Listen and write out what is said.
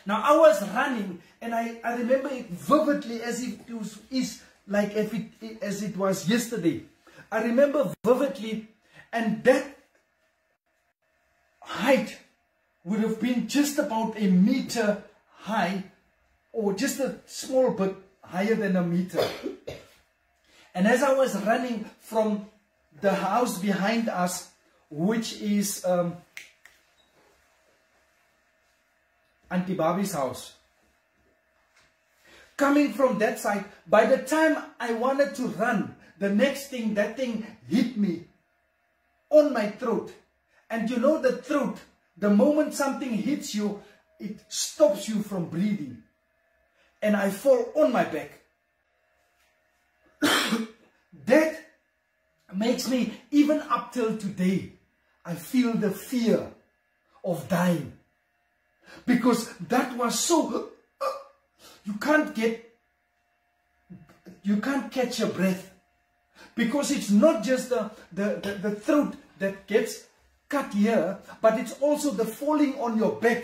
Now I was running, and I remember it vividly as if it was as it was yesterday. I remember vividly, and that height would have been just about a meter high, or just a small bit higher than a meter. And as I was running from the house behind us, which is Auntie Barbie's house, coming from that side, by the time I wanted to run, the next thing, that thing hit me on my throat. And you know the throat, the moment something hits you, it stops you from breathing. And I fall on my back. That makes me, even up till today, I feel the fear of dying. Because that was so... you can't catch your breath. Because it's not just the throat that gets cut here, but it's also the falling on your back.